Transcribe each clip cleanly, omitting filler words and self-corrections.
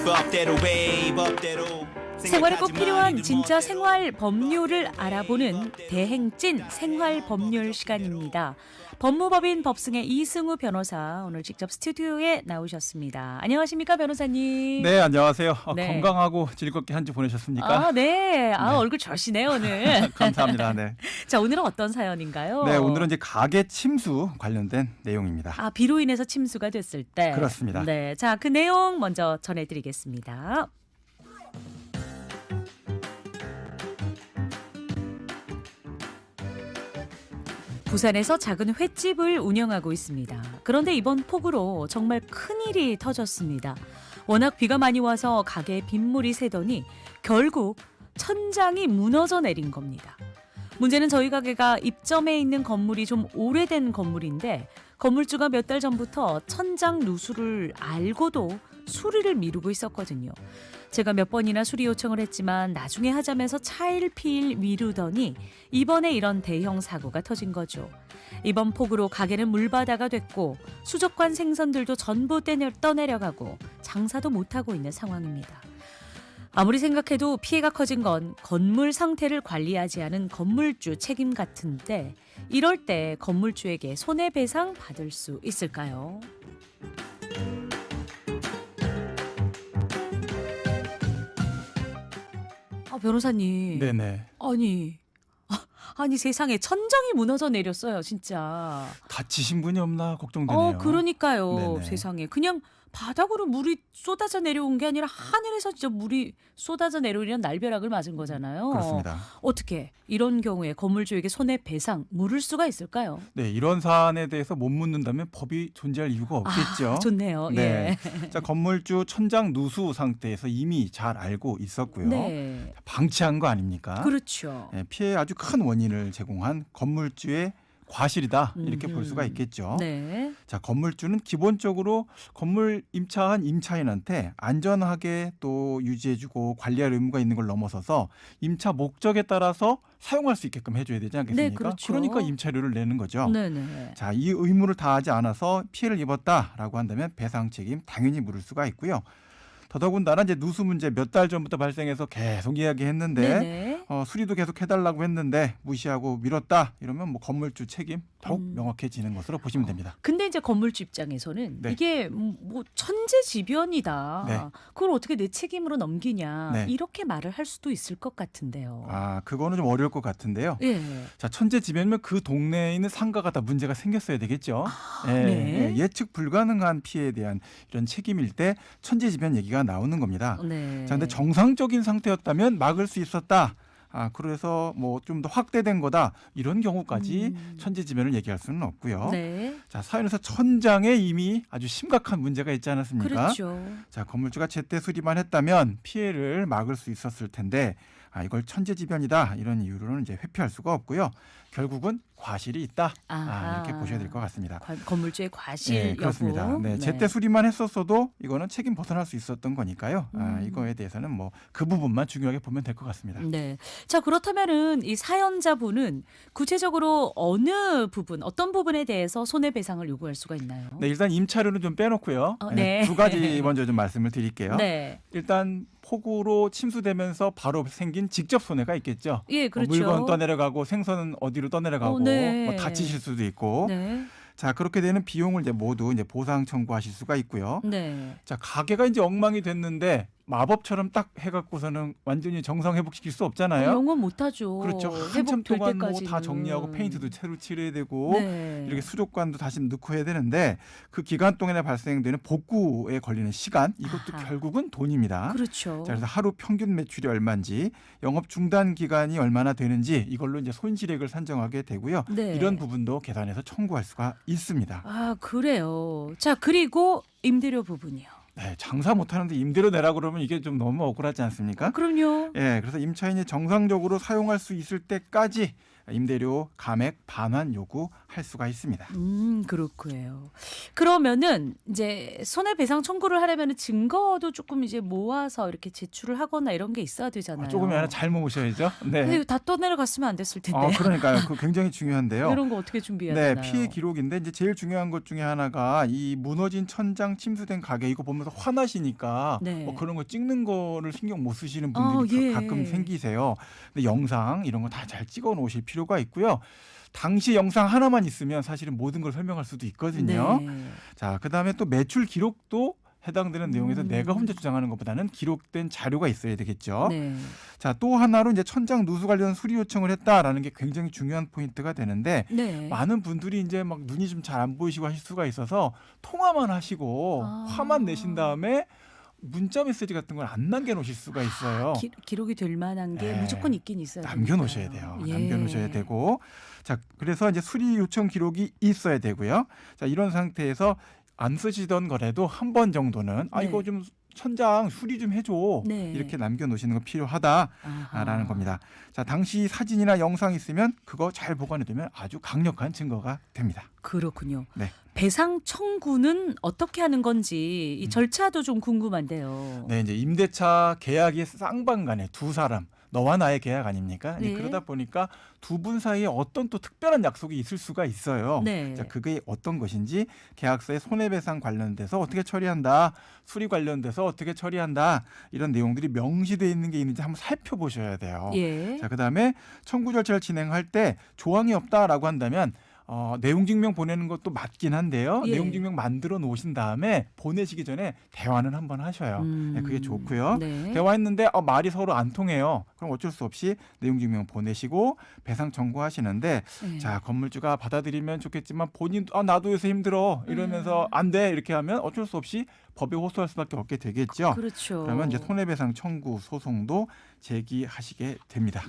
법대로 웨이 법대로 생활에 꼭 필요한 진짜 생활 법률을 알아보는 대행진 생활 법률 시간입니다. 법무법인 법승의 이승우 변호사 오늘 직접 스튜디오에 나오셨습니다. 안녕하십니까 변호사님? 네, 안녕하세요. 네. 건강하고 즐겁게 한 주 보내셨습니까? 네. 네. 얼굴 좋으시네요 오늘. 감사합니다. 네. 자, 오늘은 어떤 사연인가요? 네, 오늘은 이제 가계 침수 관련된 내용입니다. 비로 인해서 침수가 됐을 때. 그렇습니다. 네. 자, 그 내용 먼저 전해드리겠습니다. 부산에서 작은 횟집을 운영하고 있습니다. 그런데 이번 폭우로 정말 큰일이 터졌습니다. 워낙 비가 많이 와서 가게에 빗물이 새더니 결국 천장이 무너져 내린 겁니다. 문제는 저희 가게가 입점해 있는 건물이 좀 오래된 건물인데 건물주가 몇 달 전부터 천장 누수를 알고도 수리를 미루고 있었거든요. 제가 몇 번이나 수리 요청을 했지만 나중에 하자면서 차일피일 미루더니 이번에 이런 대형 사고가 터진 거죠. 이번 폭우로 가게는 물바다가 됐고 수족관 생선들도 전부 떠내려가고 장사도 못하고 있는 상황입니다. 아무리 생각해도 피해가 커진 건 건물 상태를 관리하지 않은 건물주 책임 같은데 이럴 때 건물주에게 손해배상 받을 수 있을까요? 변호사님. 네네. 아니 세상에 천장이 무너져 내렸어요, 진짜. 다치신 분이 없나 걱정되네요. 그러니까요. 네네. 세상에. 그냥 바닥으로 물이 쏟아져 내려온 게 아니라 하늘에서 진짜 물이 쏟아져 내려오는 날벼락을 맞은 거잖아요. 그렇습니다. 어떻게 이런 경우에 건물주에게 손해배상 물을 수가 있을까요? 네, 이런 사안에 대해서 못 묻는다면 법이 존재할 이유가 없겠죠. 좋네요. 네. 예. 자, 건물주 천장 누수 상태에서 이미 잘 알고 있었고요. 네. 방치한 거 아닙니까? 그렇죠. 네, 피해의 아주 큰 원인을 제공한 건물주의 과실이다 이렇게 볼 수가 있겠죠. 네. 자, 건물주는 기본적으로 건물 임차한 임차인한테 안전하게 또 유지해주고 관리할 의무가 있는 걸 넘어서서 임차 목적에 따라서 사용할 수 있게끔 해줘야 되지 않겠습니까? 네, 그렇죠. 그러니까 임차료를 내는 거죠. 네네. 자, 이 의무를 다하지 않아서 피해를 입었다라고 한다면 배상 책임 당연히 물을 수가 있고요. 더더군다나 이제 누수 문제 몇 달 전부터 발생해서 계속 이야기했는데 네네. 수리도 계속 해달라고 했는데 무시하고 미뤘다 이러면 뭐 건물주 책임 더욱 명확해지는 것으로 보시면 됩니다. 근데 이제 건물주 입장에서는 네. 이게 뭐 천재지변이다. 네. 그걸 어떻게 내 책임으로 넘기냐. 네. 이렇게 말을 할 수도 있을 것 같은데요. 그거는 좀 어려울 것 같은데요. 예. 자, 천재지변이면 그 동네에 있는 상가가 다 문제가 생겼어야 되겠죠. 네. 예측 불가능한 피해에 대한 이런 책임일 때 천재지변 얘기가 나오는 겁니다. 네. 자, 근데 정상적인 상태였다면 막을 수 있었다. 그래서 뭐 좀 더 확대된 거다. 이런 경우까지 천재지변을 얘기할 수는 없고요. 네. 자, 사연에서 천장에 이미 아주 심각한 문제가 있지 않았습니까? 그렇죠. 자, 건물주가 제때 수리만 했다면 피해를 막을 수 있었을 텐데 이걸 천재지변이다 이런 이유로는 이제 회피할 수가 없고요. 결국은 과실이 있다. 이렇게 보셔야 될 것 같습니다. 건물주의 과실 네, 여부. 그렇습니다. 네, 제때 수리만 했었어도 이거는 책임 벗어날 수 있었던 거니까요. 이거에 대해서는 뭐 그 부분만 중요하게 보면 될 것 같습니다. 네. 자, 그렇다면은 이 사연자분은 구체적으로 어느 부분, 어떤 부분에 대해서 손해배상을 요구할 수가 있나요? 네, 일단 임차료는 좀 빼놓고요. 네. 두 가지 먼저 좀 말씀을 드릴게요. 네. 일단 폭우로 침수되면서 바로 생긴 직접 손해가 있겠죠. 예, 그렇죠. 물건 떠내려가고 생선은 어디로 떠내려가고 네. 뭐 다치실 수도 있고. 네. 자, 그렇게 되는 비용을 이제 모두 이제 보상 청구하실 수가 있고요. 네. 자, 가게가 이제 엉망이 됐는데 마법처럼 딱 해갖고서는 완전히 정상 회복시킬 수 없잖아요. 영원 못하죠. 그렇죠. 한참 회복될 동안 뭐 때까지는. 다 정리하고 페인트도 새로 칠해야 되고 네. 이렇게 수족관도 다시 넣고 해야 되는데 그 기간 동안에 발생되는 복구에 걸리는 시간 이것도 결국은 돈입니다. 그렇죠. 자, 그래서 하루 평균 매출이 얼마인지 영업 중단 기간이 얼마나 되는지 이걸로 이제 손실액을 산정하게 되고요. 네. 이런 부분도 계산해서 청구할 수가 있습니다. 그래요. 자, 그리고 임대료 부분이요. 네, 장사 못하는데 임대료 내라 그러면 이게 좀 너무 억울하지 않습니까? 그럼요. 예, 그래서 임차인이 정상적으로 사용할 수 있을 때까지 임대료 감액 반환 요구할 수가 있습니다. 그렇고요. 그러면은 이제 손해배상 청구를 하려면 증거도 조금 이제 모아서 이렇게 제출을 하거나 이런 게 있어야 되잖아요. 조금이나마 잘 모으셔야죠. 네. 근데 다 떠내려갔으면 안 됐을 텐데. 그러니까요. 그 굉장히 중요한데요. 이런 거 어떻게 준비해야 네, 되나요? 피해 기록인데 이제 제일 중요한 것 중에 하나가 이 무너진 천장 침수된 가게 이거 보면서 화나시니까 네. 뭐 그런 거 찍는 거를 신경 못 쓰시는 분들이 예. 가끔 생기세요. 근데 영상 이런 거 다 잘 찍어 놓으실 필요가 있고요. 당시 영상 하나만 있으면 사실은 모든 걸 설명할 수도 있거든요. 네. 자, 그다음에 또 매출 기록도 해당되는 내용에서 내가 혼자 주장하는 것보다는 기록된 자료가 있어야 되겠죠. 네. 자, 또 하나로 이제 천장 누수 관련 수리 요청을 했다라는 게 굉장히 중요한 포인트가 되는데 네. 많은 분들이 이제 막 눈이 좀 잘 안 보이시고 하실 수가 있어서 통화만 하시고 화만 내신 다음에 문자 메시지 같은 걸 안 남겨놓으실 수가 있어요. 기록이 될 만한 게 네. 무조건 있긴 있어요. 남겨놓으셔야 돼요. 예. 남겨놓으셔야 되고, 자, 그래서 이제 수리 요청 기록이 있어야 되고요. 자, 이런 상태에서 안 쓰시던 거라도 한 번 정도는 네. 이거 좀 천장 수리 좀 해줘. 네. 이렇게 남겨놓으시는 거 필요하다라는 겁니다. 자, 당시 사진이나 영상 있으면 그거 잘 보관해두면 아주 강력한 증거가 됩니다. 그렇군요. 네. 배상 청구는 어떻게 하는 건지 이 절차도 좀 궁금한데요. 네, 이제 임대차 계약의 쌍방간에 두 사람, 너와 나의 계약 아닙니까? 네. 그러다 보니까 두 분 사이에 어떤 또 특별한 약속이 있을 수가 있어요. 네. 자, 그게 어떤 것인지 계약서의 손해배상 관련돼서 어떻게 처리한다, 수리 관련돼서 어떻게 처리한다 이런 내용들이 명시되어 있는 게 있는지 한번 살펴보셔야 돼요. 예. 자, 그다음에 청구 절차를 진행할 때 조항이 없다라고 한다면 내용 증명 보내는 것도 맞긴 한데요. 예. 내용 증명 만들어 놓으신 다음에 보내시기 전에 대화는 한번 하셔요. 네, 그게 좋고요. 네. 대화했는데 말이 서로 안 통해요. 그럼 어쩔 수 없이 내용 증명 보내시고 배상 청구하시는데 네. 자, 건물주가 받아들이면 좋겠지만 본인도 나도 요새 힘들어 이러면서 안 돼 이렇게 하면 어쩔 수 없이 법에 호소할 수밖에 없게 되겠죠. 그렇죠. 그러면 이제 손해배상 청구 소송도 제기하시게 됩니다.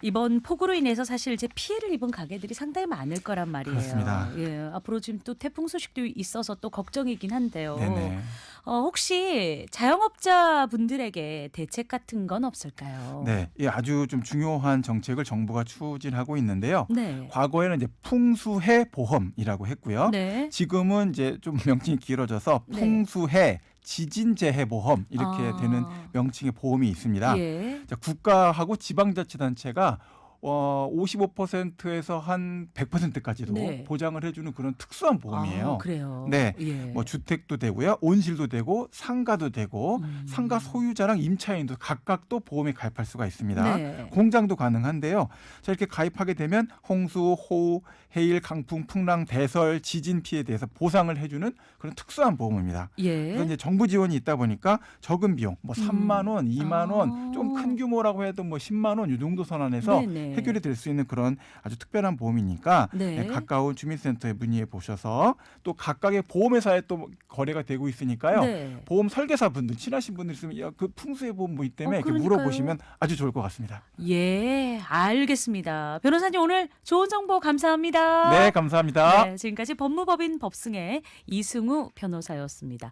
이번 폭우로 인해서 사실 이제 피해를 입은 가게들이 상당히 많을 거란 말이에요. 그렇습니다. 예, 앞으로 지금 또 태풍 소식도 있어서 또 걱정이긴 한데요. 네네. 혹시 자영업자 분들에게 대책 같은 건 없을까요? 네, 이 아주 좀 중요한 정책을 정부가 추진하고 있는데요. 네. 과거에는 이제 풍수해 보험이라고 했고요. 네. 지금은 이제 좀 명칭이 길어져서 네. 풍수해 지진재해 보험 이렇게 되는 명칭의 보험이 있습니다. 예. 자, 국가하고 지방자치단체가 55%에서 한 100%까지도 네. 보장을 해주는 그런 특수한 보험이에요. 그래요. 네, 예. 뭐 주택도 되고요, 온실도 되고 상가도 되고 상가 소유자랑 임차인도 각각 또 보험에 가입할 수가 있습니다. 네. 공장도 가능한데요. 자, 이렇게 가입하게 되면 홍수, 호우, 해일, 강풍, 풍랑, 대설, 지진 피해에 대해서 보상을 해주는 그런 특수한 보험입니다. 예. 그래서 이제 정부 지원이 있다 보니까 적은 비용, 뭐 3만 원, 2만 원, 좀 큰 규모라고 해도 뭐 10만 원 이 정도 선안에서 네네. 해결이 될 수 있는 그런 아주 특별한 보험이니까 네. 가까운 주민센터에 문의해 보셔서 또 각각의 보험회사에 또 거래가 되고 있으니까요. 네. 보험 설계사 분들 친하신 분들 있으면 야, 그 풍수해 보험 뭐 있다며 이렇게 그러니까요. 물어보시면 아주 좋을 것 같습니다. 예, 알겠습니다. 변호사님 오늘 좋은 정보 감사합니다. 네, 감사합니다. 네, 지금까지 법무법인 법승의 이승우 변호사였습니다.